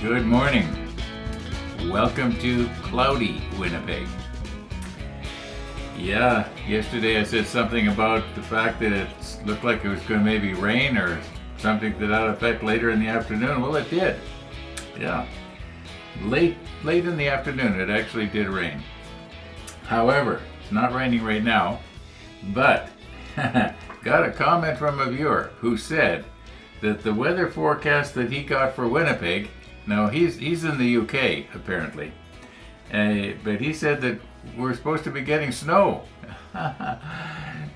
Good morning. Welcome to cloudy Winnipeg. Yeah, yesterday I said something about the fact that it looked like it was going to maybe rain or something to that effect later in the afternoon. Well, it did. Yeah. Late in the afternoon it actually did rain. However, it's not raining right now, but got a comment from a viewer who said that the weather forecast that he got for Winnipeg, now he's in the UK apparently, but he said that we're supposed to be getting snow.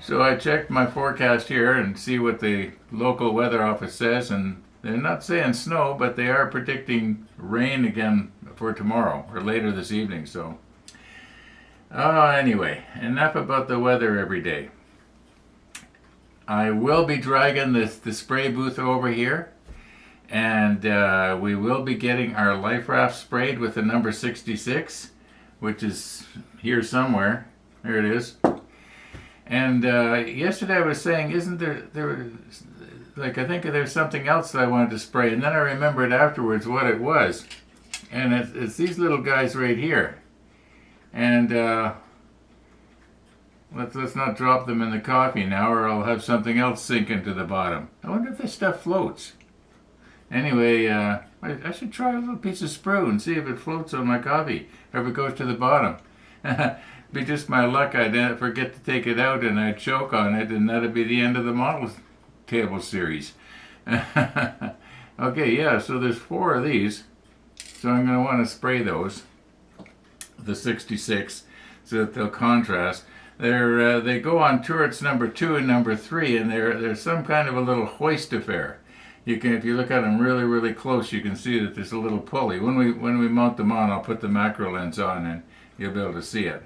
So I checked my forecast here and see what the local weather office says, and they're not saying snow, but they are predicting rain again for tomorrow or later this evening. So anyway, enough about the weather every day. I will be dragging the spray booth over here, and we will be getting our life raft sprayed with the number 66, which is here somewhere. There it is. And yesterday I was saying, isn't there like, I think there's something else that I wanted to spray, and then I remembered afterwards what it was, and it's these little guys right here. And let's not drop them in the coffee now, or I'll have something else sink into the bottom. I wonder if this stuff floats. Anyway, I should try a little piece of sprue and see if it floats on my coffee, or if it goes to the bottom. Be just my luck I'd forget to take it out and I'd choke on it, and that'd be the end of the model table series. Okay, yeah, so there's 4 of these, so I'm going to want to spray those, the 66, so that they'll contrast. They go on turrets number 2 and number 3, and they're some kind of a little hoist affair. You can, if you look at them really, really close, you can see that there's a little pulley. When we mount them on, I'll put the macro lens on, and you'll be able to see it.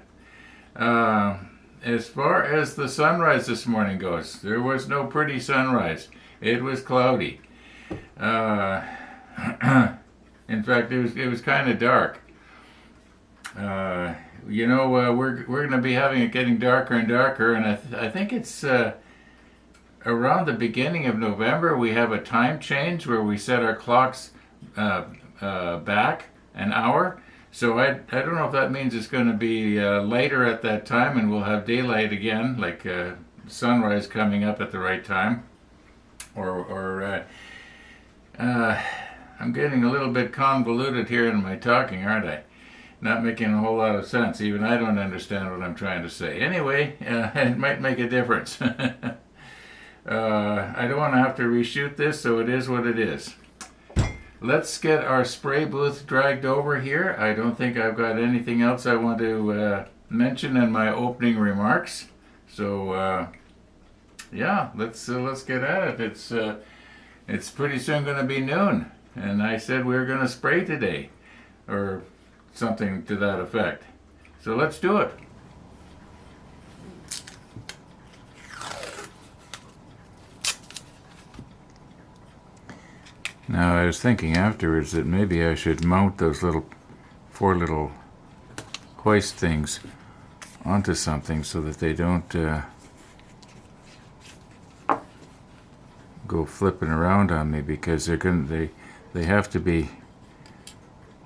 As far as the sunrise this morning goes, there was no pretty sunrise. It was cloudy. In fact, it was kind of dark. We're going to be having it getting darker and darker, and I think it's around the beginning of November we have a time change where we set our clocks back an hour. So I don't know if that means it's going to be later at that time, and we'll have daylight again, like sunrise coming up at the right time, or I'm getting a little bit convoluted here in my talking, aren't I? Not making a whole lot of sense. Even I don't understand what I'm trying to say. Anyway, it might make a difference. I don't want to have to reshoot this, so it is what it is. Let's get our spray booth dragged over here. I don't think I've got anything else I want to mention in my opening remarks. So yeah, let's get at it. It's pretty soon going to be noon, and I said we were going to spray today, or something to that effect. So let's do it. Now I was thinking afterwards that maybe I should mount those 4 little hoist things onto something so that they don't go flipping around on me, because they have to be.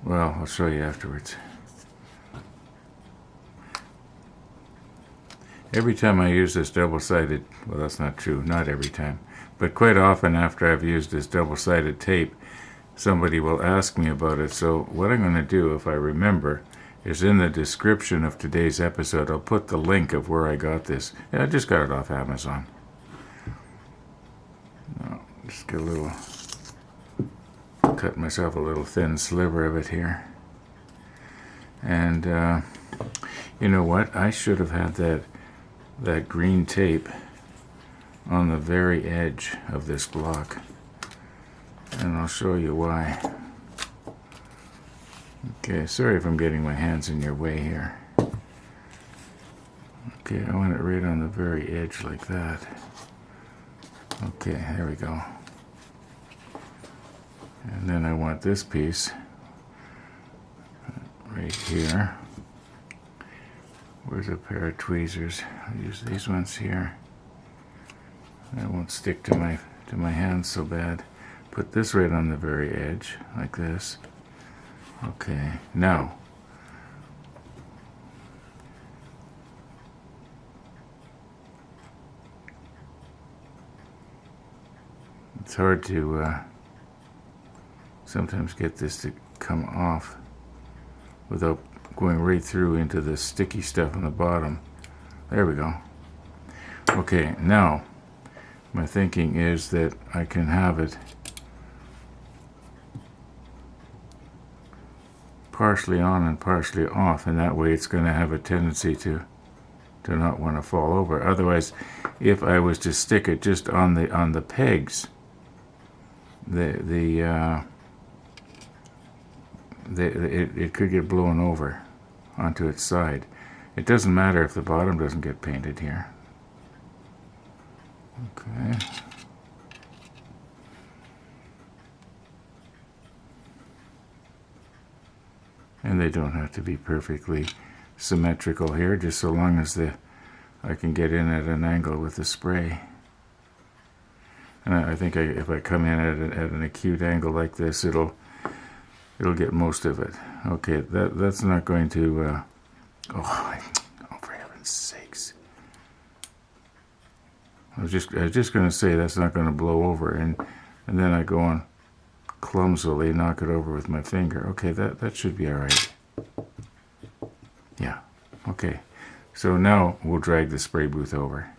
Well, I'll show you afterwards. Every time I use this double-sided, well, that's not true, not every time, but quite often after I've used this double-sided tape, somebody will ask me about it. So what I'm going to do, if I remember, is in the description of today's episode, I'll put the link of where I got this. Yeah, I just got it off Amazon. No, just get a little... cut myself a little thin sliver of it here. And you know what? I should have had that green tape on the very edge of this block. And I'll show you why. Okay, sorry if I'm getting my hands in your way here. Okay, I want it right on the very edge like that. Okay, there we go. And then I want this piece right here. Where's a pair of tweezers? I'll use these ones here. That won't stick to my hands so bad. Put this right on the very edge, like this. Okay, now it's hard to sometimes get this to come off without going right through into the sticky stuff on the bottom. There we go. Okay, now my thinking is that I can have it partially on and partially off, and that way it's going to have a tendency to not want to fall over. Otherwise, if I was to stick it just on the pegs, it could get blown over onto its side. It doesn't matter if the bottom doesn't get painted here. Okay. And they don't have to be perfectly symmetrical here, just so long as I can get in at an angle with the spray. And I think if I come in at an acute angle like this, it'll get most of it. Okay, that's not going to. Oh, for heaven's sakes! I was just going to say that's not going to blow over, and then I go on clumsily knock it over with my finger. Okay, that should be all right. Yeah. Okay. So now we'll drag the spray booth over.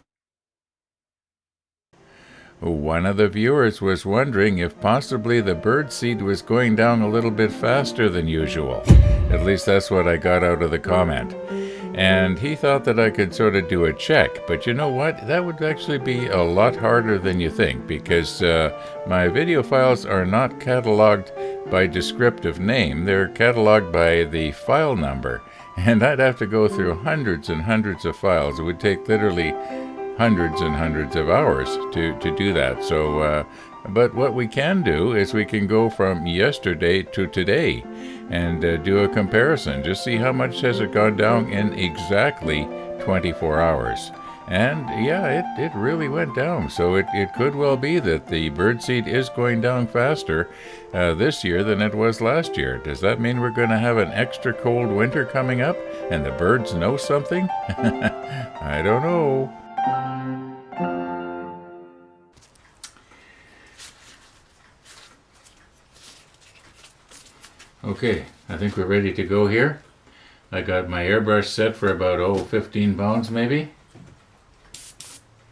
One of the viewers was wondering if possibly the bird seed was going down a little bit faster than usual. At least that's what I got out of the comment. And he thought that I could sort of do a check, but you know what? That would actually be a lot harder than you think, because my video files are not cataloged by descriptive name. They're cataloged by the file number, and I'd have to go through hundreds and hundreds of files. It would take literally hundreds and hundreds of hours to do that. So, but what we can do is we can go from yesterday to today and do a comparison. Just see how much has it gone down in exactly 24 hours. And yeah, it really went down. So it could well be that the birdseed is going down faster this year than it was last year. Does that mean we're going to have an extra cold winter coming up and the birds know something? I don't know. Okay, I think we're ready to go here. I got my airbrush set for about 15 pounds maybe.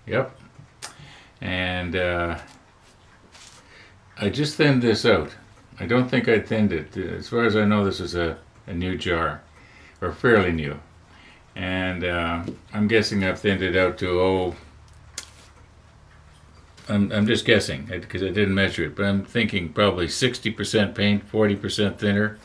Yep. And I just thinned this out. I don't think I thinned it. As far as I know, this is a new jar, or fairly new. And I'm guessing I've thinned it out to, I'm just guessing because I didn't measure it, but I'm thinking probably 60% paint, 40% thinner.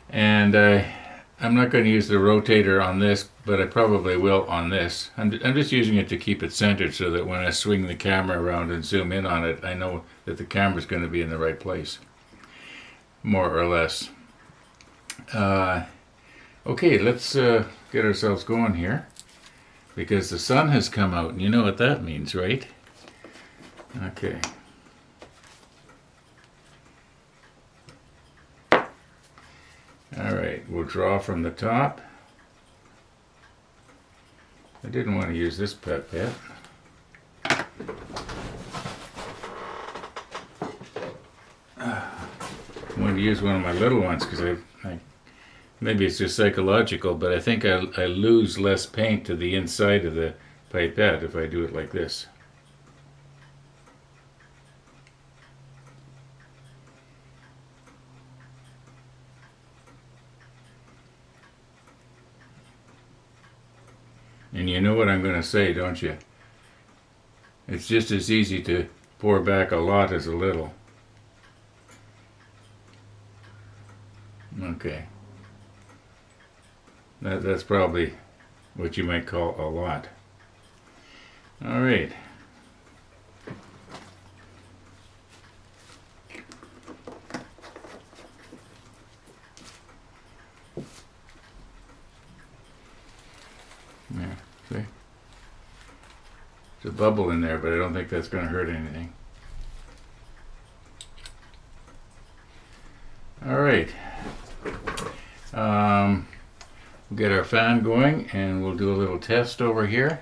And I'm not going to use the rotator on this, but I probably will on this. I'm just using it to keep it centered so that when I swing the camera around and zoom in on it, I know that the camera's going to be in the right place, more or less. Okay, let's get ourselves going here, because the sun has come out, and you know what that means, right? Okay. All right, we'll draw from the top. I didn't want to use this pipette. I wanted to use one of my little ones because I maybe it's just psychological, but I think I lose less paint to the inside of the pipette if I do it like this. And you know what I'm going to say, don't you? It's just as easy to pour back a lot as a little. Okay. That's probably what you might call a lot. All right. Yeah, see? There's a bubble in there, but I don't think that's going to hurt anything. All right, We'll get our fan going and we'll do a little test over here.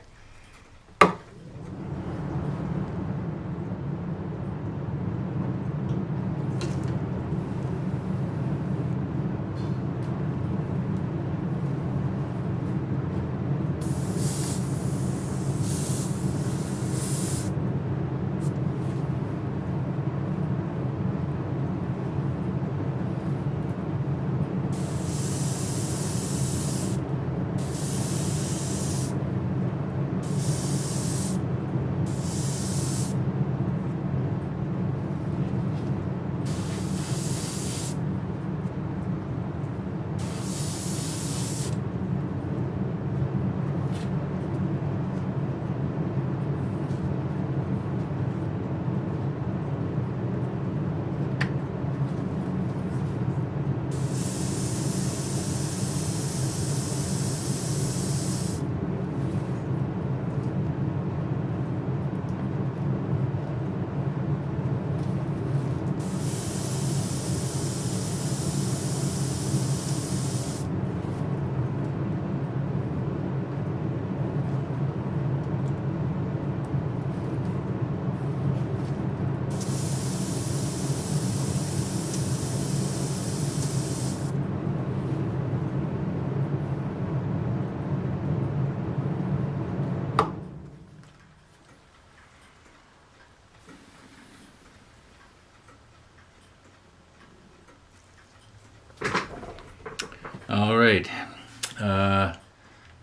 All right.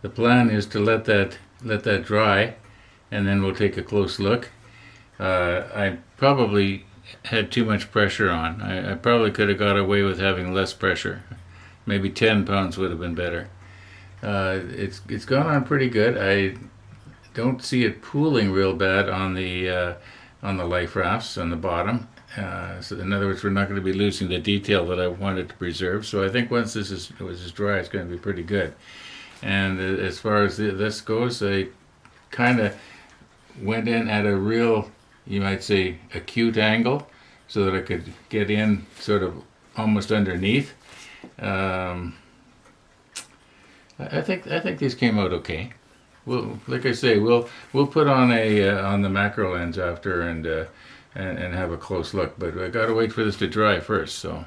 The plan is to let that dry, and then we'll take a close look. I probably had too much pressure on. I probably could have got away with having less pressure. Maybe 10 pounds would have been better. It's gone on pretty good. I don't see it pooling real bad on the life rafts on the bottom. So in other words, we're not going to be losing the detail that I wanted to preserve. So I think once this is dry, it's going to be pretty good. And as far as this goes, I kind of went in at a real, you might say, acute angle, so that I could get in sort of almost underneath. I think these came out okay. Well, like I say, we'll put on the macro lens after and have a close look. But I gotta wait for this to dry first. So.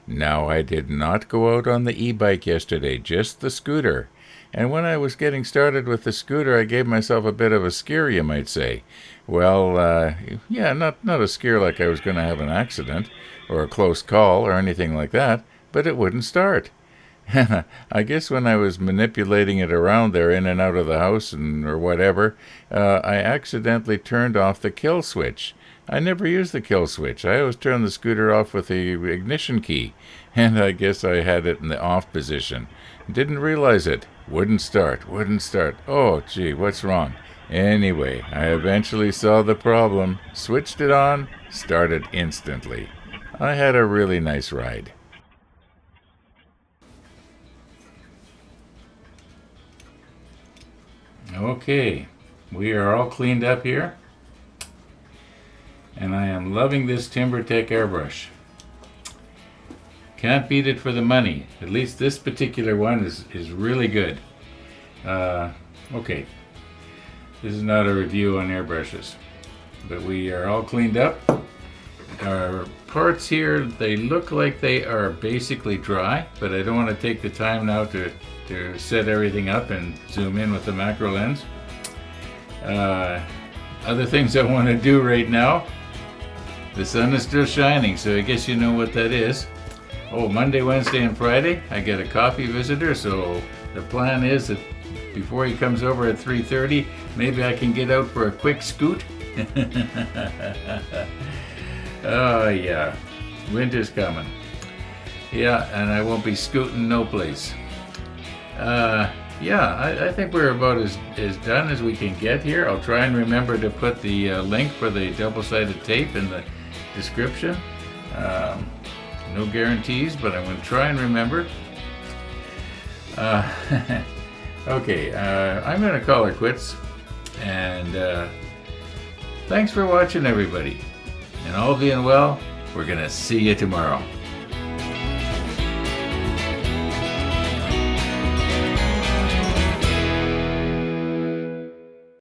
Now, I did not go out on the e-bike yesterday, just the scooter. And when I was getting started with the scooter, I gave myself a bit of a scare, you might say. Well, yeah, not a scare like I was going to have an accident or a close call or anything like that, but it wouldn't start. I guess when I was manipulating it around there in and out of the house or whatever, I accidentally turned off the kill switch. I never use the kill switch. I always turn the scooter off with the ignition key, and I guess I had it in the off position. Didn't realize it. Wouldn't start. Oh, gee, what's wrong? Anyway, I eventually saw the problem, switched it on, started instantly. I had a really nice ride. Okay, we are all cleaned up here. And I am loving this TimberTech airbrush. Can't beat it for the money. At least this particular one is really good. Okay, this is not a review on airbrushes, but we are all cleaned up. Our parts here, they look like they are basically dry, but I don't want to take the time now to set everything up and zoom in with the macro lens. Other things I want to do right now. The sun is still shining, so I guess you know what that is. Oh, Monday, Wednesday, and Friday, I get a coffee visitor, so the plan is that before he comes over at 3:30, maybe I can get out for a quick scoot. Oh, yeah. Winter's coming. Yeah, and I won't be scooting no place. Yeah, I think we're about as done as we can get here. I'll try and remember to put the link for the double-sided tape in the description. No guarantees, but I'm going to try and remember. Okay, I'm going to call it quits. And thanks for watching, everybody. And all being well, we're going to see you tomorrow.